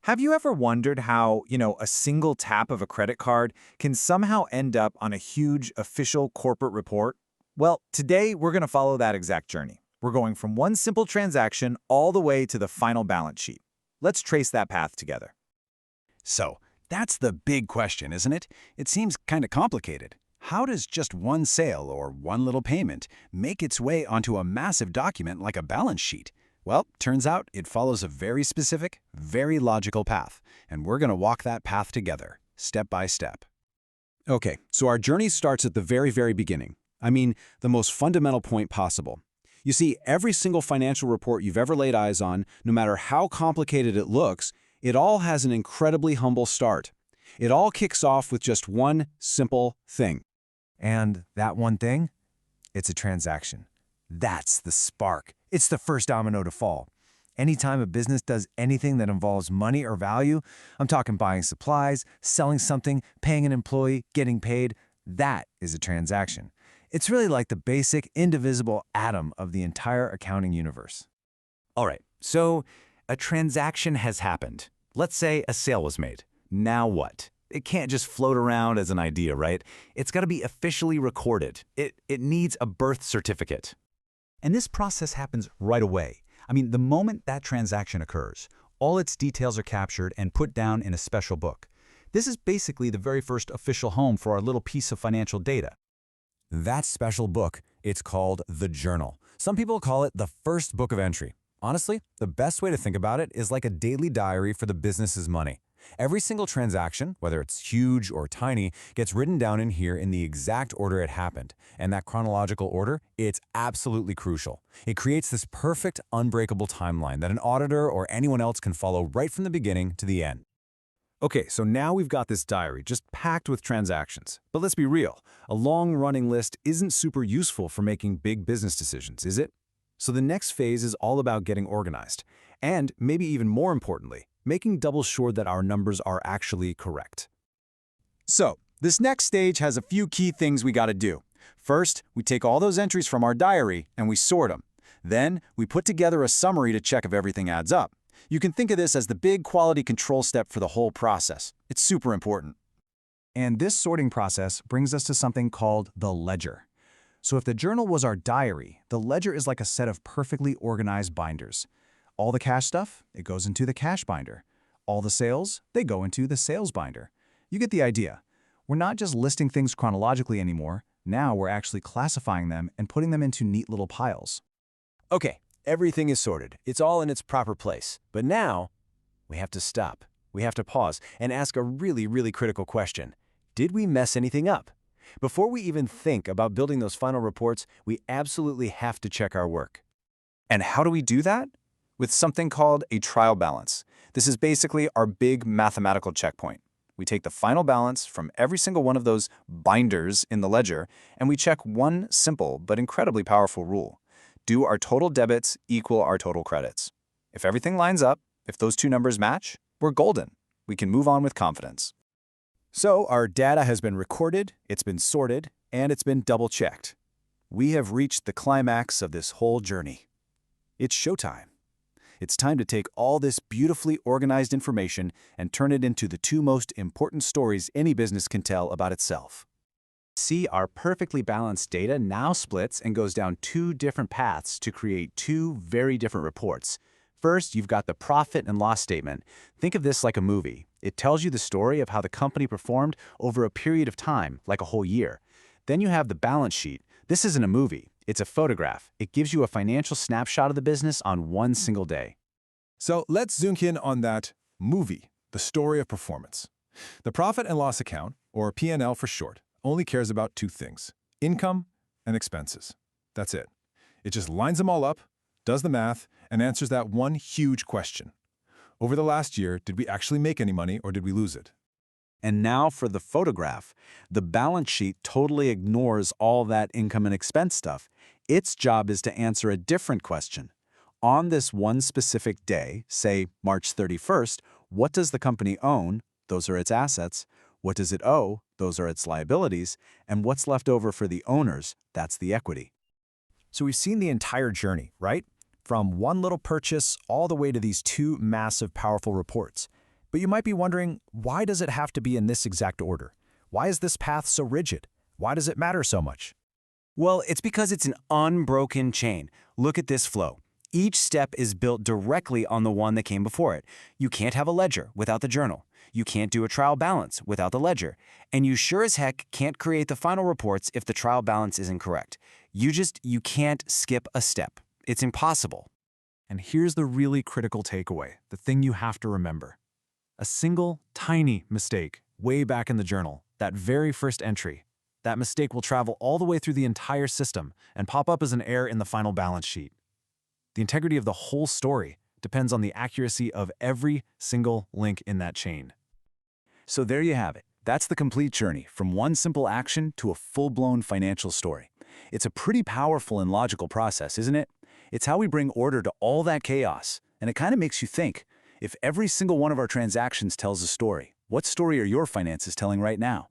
Have you ever wondered how, a single tap of a credit card can somehow end up on a huge official corporate report? Well, today we're going to follow that exact journey. We're going from one simple transaction all the way to the final balance sheet. Let's trace that path together. So, that's the big question, isn't it? It seems kind of complicated. How does just one sale or one little payment make its way onto a massive document like a balance sheet? Well, turns out it follows a very specific, very logical path, and we're going to walk that path together, step by step. Okay, so our journey starts at the very beginning. I mean, the most fundamental point possible. You see, every single financial report you've ever laid eyes on, no matter how complicated it looks, it all has an incredibly humble start. It all kicks off with just one simple thing. And that one thing? It's a transaction. That's the spark. It's the first domino to fall. Anytime a business does anything that involves money or value, I'm talking buying supplies, selling something, paying an employee, getting paid, that is a transaction. It's really like the basic, indivisible atom of the entire accounting universe. All right, so a transaction has happened. Let's say a sale was made. Now what? It can't just float around as an idea, right? It's got to be officially recorded. It needs a birth certificate. And this process happens right away. I mean, the moment that transaction occurs, all its details are captured and put down in a special book. This is basically the very first official home for our little piece of financial data. That special book, it's called the journal. Some people call it the first book of entry. Honestly, the best way to think about it is like a daily diary for the business's money. Every single transaction, whether it's huge or tiny, gets written down in here in the exact order it happened. And that chronological order, it's absolutely crucial. It creates this perfect, unbreakable timeline that an auditor or anyone else can follow right from the beginning to the end. Okay, so now we've got this diary just packed with transactions. But let's be real, a long-running list isn't super useful for making big business decisions, is it? So the next phase is all about getting organized. And maybe even more importantly, making double sure that our numbers are actually correct. So, this next stage has a few key things we gotta do. First, we take all those entries from our diary and we sort them. Then, we put together a summary to check if everything adds up. You can think of this as the big quality control step for the whole process. It's super important. And this sorting process brings us to something called the ledger. So if the journal was our diary, the ledger is like a set of perfectly organized binders. All the cash stuff, it goes into the cash binder. All the sales, they go into the sales binder. You get the idea. We're not just listing things chronologically anymore. Now we're actually classifying them and putting them into neat little piles. Okay, everything is sorted. It's all in its proper place. But now, we have to stop. We have to pause and ask a really critical question. Did we mess anything up? Before we even think about building those final reports, we absolutely have to check our work. And how do we do that? With something called a trial balance. This is basically our big mathematical checkpoint. We take the final balance from every single one of those binders in the ledger, and we check one simple but incredibly powerful rule. Do our total debits equal our total credits? If everything lines up, if those two numbers match, we're golden. We can move on with confidence. So our data has been recorded, it's been sorted, and it's been double-checked. We have reached the climax of this whole journey. It's showtime. It's time to take all this beautifully organized information and turn it into the two most important stories any business can tell about itself. See, our perfectly balanced data now splits and goes down two different paths to create two very different reports. First, you've got the profit and loss statement. Think of this like a movie. It tells you the story of how the company performed over a period of time, like a whole year. Then you have the balance sheet. This isn't a movie. It's a photograph. It gives you a financial snapshot of the business on one single day. So let's zoom in on that movie, the story of performance. The profit and loss account, or P&L for short, only cares about two things: income and expenses. That's it. It just lines them all up, does the math, and answers that one huge question. Over the last year, did we actually make any money or did we lose it? And now for the photograph. The balance sheet totally ignores all that income and expense stuff. Its job is to answer a different question. On this one specific day, say March 31st, what does the company own? Those are its assets. What does it owe? Those are its liabilities. And what's left over for the owners? That's the equity. So we've seen the entire journey, right? From one little purchase all the way to these two massive, powerful reports. But you might be wondering, why does it have to be in this exact order? Why is this path so rigid? Why does it matter so much? Well, it's because it's an unbroken chain. Look at this flow. Each step is built directly on the one that came before it. You can't have a ledger without the journal. You can't do a trial balance without the ledger. And you sure as heck can't create the final reports if the trial balance is incorrect. You can't skip a step. It's impossible. And here's the really critical takeaway, the thing you have to remember. A single, tiny mistake way back in the journal, that very first entry, that mistake will travel all the way through the entire system and pop up as an error in the final balance sheet. The integrity of the whole story depends on the accuracy of every single link in that chain. So there you have it. That's the complete journey from one simple action to a full-blown financial story. It's a pretty powerful and logical process, isn't it? It's how we bring order to all that chaos, and it kind of makes you think, if every single one of our transactions tells a story, what story are your finances telling right now?